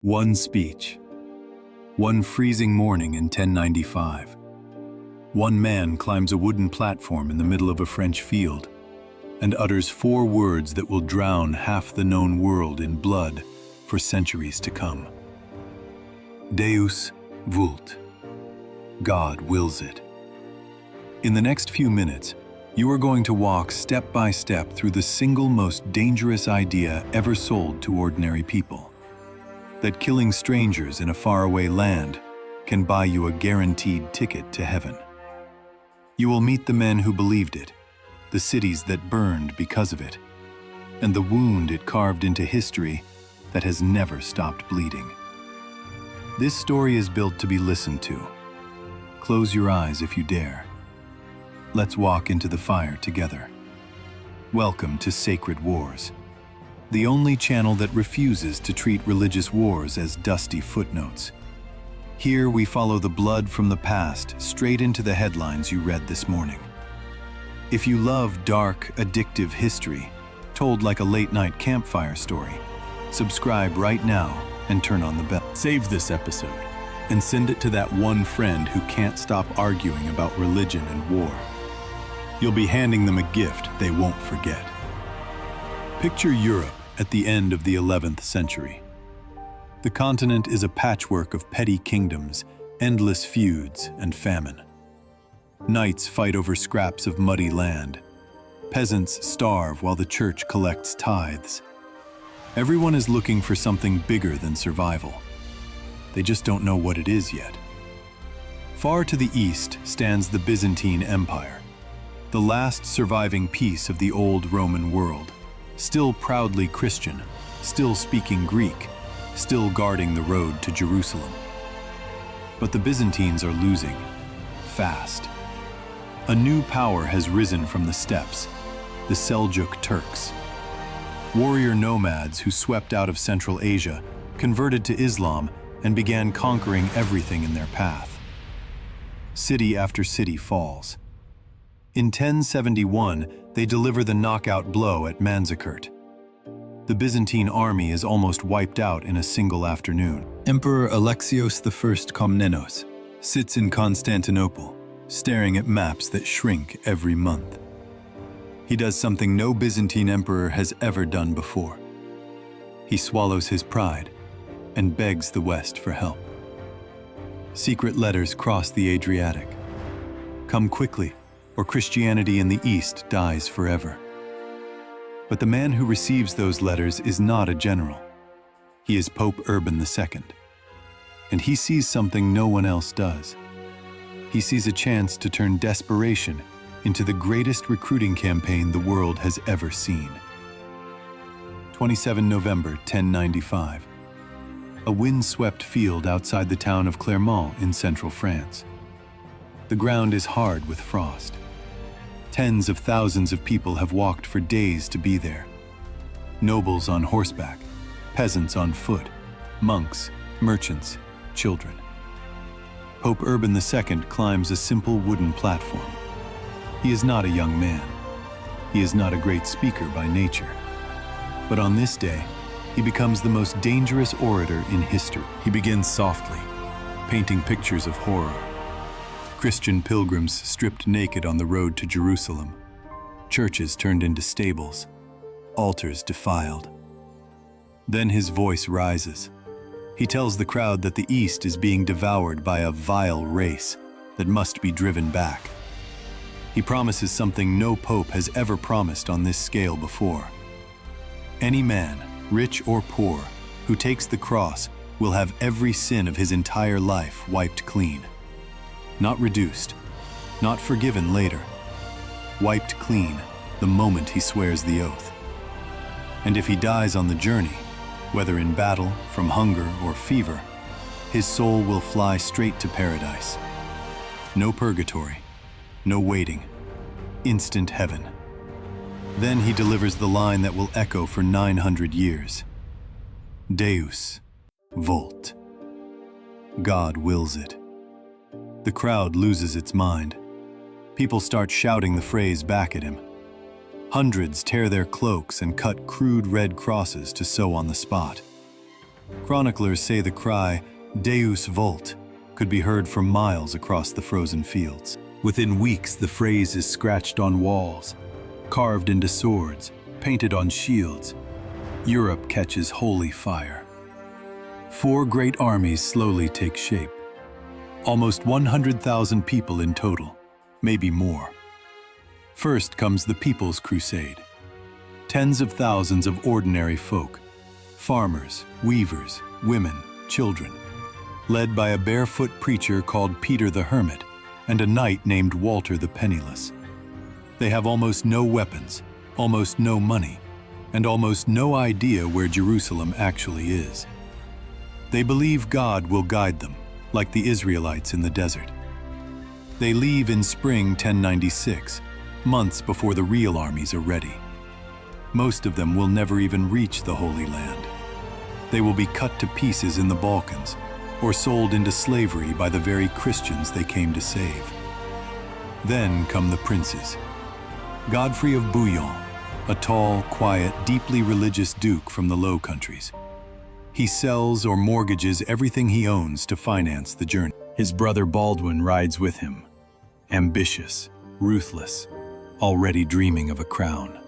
One speech. One freezing morning in 1095. One man climbs a wooden platform in the middle of a French field and utters 4 words that will drown half the known world in blood for centuries to come. Deus vult. God wills it. In the next few minutes, you are going to walk step by step through the single most dangerous idea ever sold to ordinary people. That killing strangers in a faraway land can buy you a guaranteed ticket to heaven. You will meet the men who believed it, the cities that burned because of it, and the wound it carved into history that has never stopped bleeding. This story is built to be listened to. Close your eyes if you dare. Let's walk into the fire together. Welcome to Sacred Wars, the only channel that refuses to treat religious wars as dusty footnotes. Here we follow the blood from the past straight into the headlines you read this morning. If you love dark, addictive history, told like a late-night campfire story, subscribe right now and turn on the bell. Save this episode and send it to that one friend who can't stop arguing about religion and war. You'll be handing them a gift they won't forget. Picture Europe at the end of the 11th century. The continent is a patchwork of petty kingdoms, endless feuds, and famine. Knights fight over scraps of muddy land. Peasants starve while the church collects tithes. Everyone is looking for something bigger than survival. They just don't know what it is yet. Far to the east stands the Byzantine Empire, the last surviving piece of the old Roman world. Still proudly Christian, still speaking Greek, still guarding the road to Jerusalem. But the Byzantines are losing, fast. A new power has risen from the steppes, the Seljuk Turks. Warrior nomads who swept out of Central Asia, converted to Islam, and began conquering everything in their path. City after city falls. In 1071, they deliver the knockout blow at Manzikert. The Byzantine army is almost wiped out in a single afternoon. Emperor Alexios I Komnenos sits in Constantinople, staring at maps that shrink every month. He does something no Byzantine emperor has ever done before. He swallows his pride and begs the West for help. Secret letters cross the Adriatic. Come quickly, or Christianity in the East dies forever. But the man who receives those letters is not a general. He is Pope Urban II. And he sees something no one else does. He sees a chance to turn desperation into the greatest recruiting campaign the world has ever seen. 27 November 1095. A wind-swept field outside the town of Clermont in central France. The ground is hard with frost. Tens of thousands of people have walked for days to be there. Nobles on horseback, peasants on foot, monks, merchants, children. Pope Urban II climbs a simple wooden platform. He is not a young man. He is not a great speaker by nature. But on this day, he becomes the most dangerous orator in history. He begins softly, painting pictures of horror. Christian pilgrims stripped naked on the road to Jerusalem, churches turned into stables, altars defiled. Then his voice rises. He tells the crowd that the East is being devoured by a vile race that must be driven back. He promises something no pope has ever promised on this scale before. Any man, rich or poor, who takes the cross will have every sin of his entire life wiped clean. Not reduced, not forgiven later. Wiped clean the moment he swears the oath. And if he dies on the journey, whether in battle, from hunger, or fever, his soul will fly straight to paradise. No purgatory, no waiting, instant heaven. Then he delivers the line that will echo for 900 years. Deus vult. God wills it. The crowd loses its mind. People start shouting the phrase back at him. Hundreds tear their cloaks and cut crude red crosses to sew on the spot. Chroniclers say the cry, Deus vult, could be heard for miles across the frozen fields. Within weeks, the phrase is scratched on walls, carved into swords, painted on shields. Europe catches holy fire. 4 great armies slowly take shape. Almost 100,000 people in total, maybe more. First comes the People's Crusade. Tens of thousands of ordinary folk, farmers, weavers, women, children, led by a barefoot preacher called Peter the Hermit and a knight named Walter the Penniless. They have almost no weapons, almost no money, and almost no idea where Jerusalem actually is. They believe God will guide them, like the Israelites in the desert. They leave in spring 1096, months before the real armies are ready. Most of them will never even reach the Holy Land. They will be cut to pieces in the Balkans or sold into slavery by the very Christians they came to save. Then come the princes. Godfrey of Bouillon, a tall, quiet, deeply religious duke from the Low Countries. He sells or mortgages everything he owns to finance the journey. His brother Baldwin rides with him, ambitious, ruthless, already dreaming of a crown.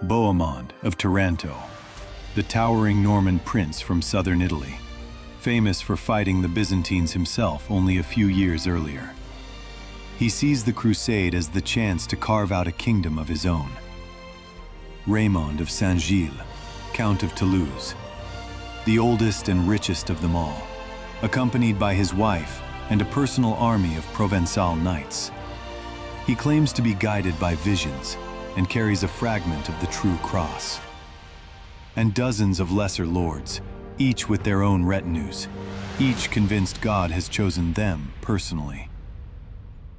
Bohemond of Taranto, the towering Norman prince from southern Italy, famous for fighting the Byzantines himself only a few years earlier. He sees the crusade as the chance to carve out a kingdom of his own. Raymond of Saint-Gilles, Count of Toulouse, the oldest and richest of them all, accompanied by his wife and a personal army of Provençal knights. He claims to be guided by visions and carries a fragment of the true cross. And dozens of lesser lords, each with their own retinues, each convinced God has chosen them personally.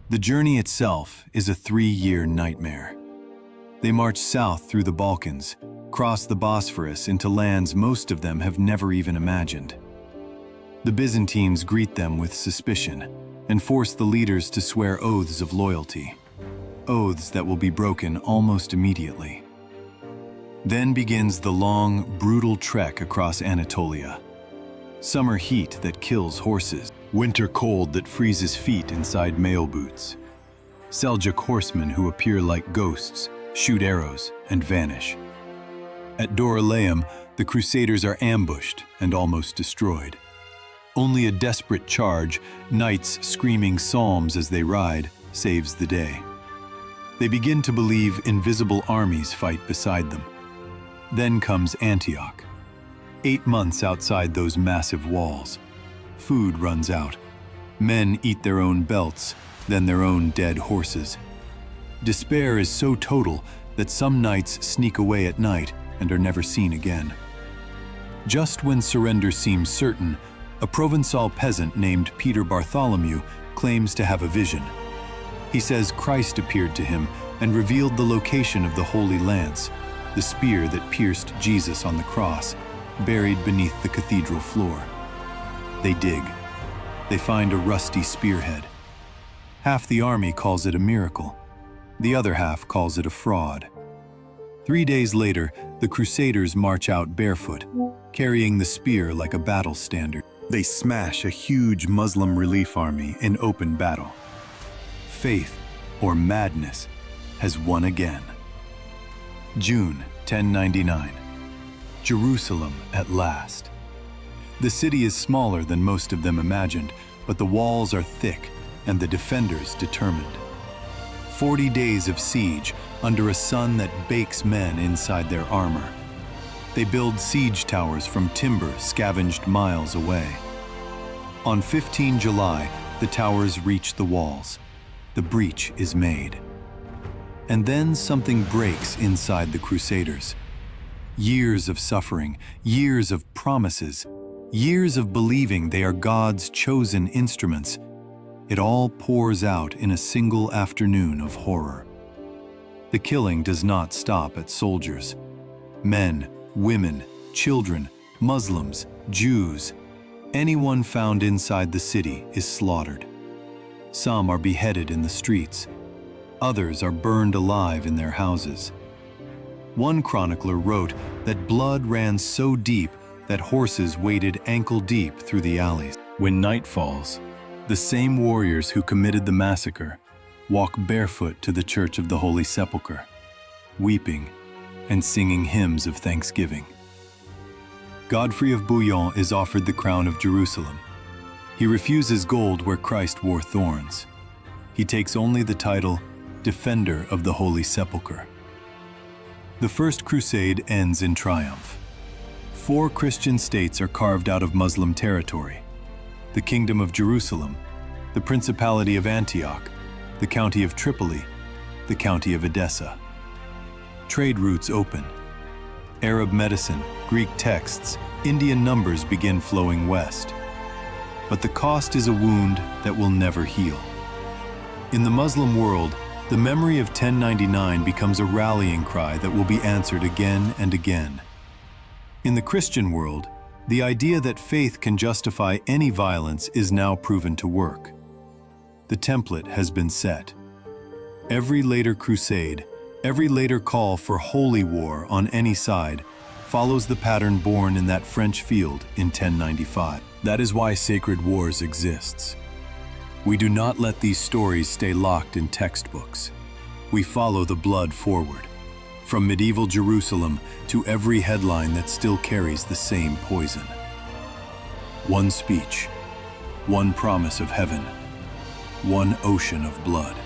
The journey itself is a 3-year nightmare. They march south through the Balkans, cross the Bosphorus into lands most of them have never even imagined. The Byzantines greet them with suspicion and force the leaders to swear oaths of loyalty, oaths that will be broken almost immediately. Then begins the long, brutal trek across Anatolia. Summer heat that kills horses, winter cold that freezes feet inside mail boots. Seljuk horsemen who appear like ghosts, shoot arrows, and vanish. At Dorylaeum, the Crusaders are ambushed and almost destroyed. Only a desperate charge, knights screaming psalms as they ride, saves the day. They begin to believe invisible armies fight beside them. Then comes Antioch. 8 months outside those massive walls. Food runs out. Men eat their own belts, then their own dead horses. Despair is so total that some knights sneak away at night and are never seen again. Just when surrender seems certain, a Provençal peasant named Peter Bartholomew claims to have a vision. He says Christ appeared to him and revealed the location of the Holy Lance, the spear that pierced Jesus on the cross, buried beneath the cathedral floor. They dig. They find a rusty spearhead. Half the army calls it a miracle. The other half calls it a fraud. 3 days later, the Crusaders march out barefoot, carrying the spear like a battle standard. They smash a huge Muslim relief army in open battle. Faith, or madness, has won again. June 1099. Jerusalem at last. The city is smaller than most of them imagined, but the walls are thick and the defenders determined. 40 days of siege under a sun that bakes men inside their armor. They build siege towers from timber scavenged miles away. On 15 July, the towers reach the walls. The breach is made. And then something breaks inside the Crusaders. Years of suffering, years of promises, years of believing they are God's chosen instruments. It all pours out in a single afternoon of horror. The killing does not stop at soldiers. Men, women, children, Muslims, Jews, anyone found inside the city is slaughtered. Some are beheaded in the streets. Others are burned alive in their houses. One chronicler wrote that blood ran so deep that horses waded ankle-deep through the alleys. When night falls, the same warriors who committed the massacre walk barefoot to the Church of the Holy Sepulchre, weeping and singing hymns of thanksgiving. Godfrey of Bouillon is offered the crown of Jerusalem. He refuses gold where Christ wore thorns. He takes only the title Defender of the Holy Sepulchre. The First Crusade ends in triumph. 4 Christian states are carved out of Muslim territory: the Kingdom of Jerusalem, the Principality of Antioch, the County of Tripoli, the County of Edessa. Trade routes open. Arab medicine, Greek texts, Indian numbers begin flowing west. But the cost is a wound that will never heal. In the Muslim world, the memory of 1099 becomes a rallying cry that will be answered again and again. In the Christian world, the idea that faith can justify any violence is now proven to work. The template has been set. Every later crusade, every later call for holy war on any side follows the pattern born in that French field in 1095. That is why Sacred Wars exists. We do not let these stories stay locked in textbooks. We follow the blood forward, from medieval Jerusalem to every headline that still carries the same poison. One speech, one promise of heaven, one ocean of blood.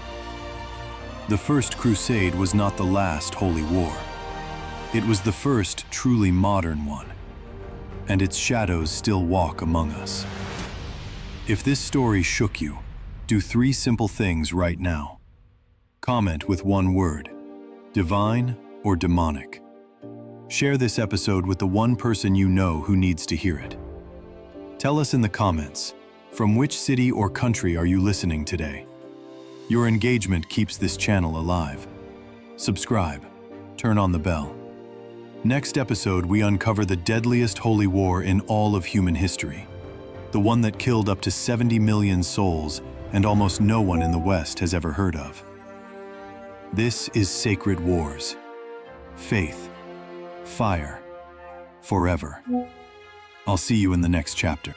The First Crusade was not the last holy war. It was the first truly modern one, and its shadows still walk among us. If this story shook you, do 3 simple things right now. Comment with one word: divine or demonic. Share this episode with the one person you know who needs to hear it. Tell us in the comments, from which city or country are you listening today? Your engagement keeps this channel alive. Subscribe, turn on the bell. Next episode, we uncover the deadliest holy war in all of human history, the one that killed up to 70 million souls and almost no one in the West has ever heard of. This is Sacred Wars. Faith, fire, forever. I'll see you in the next chapter.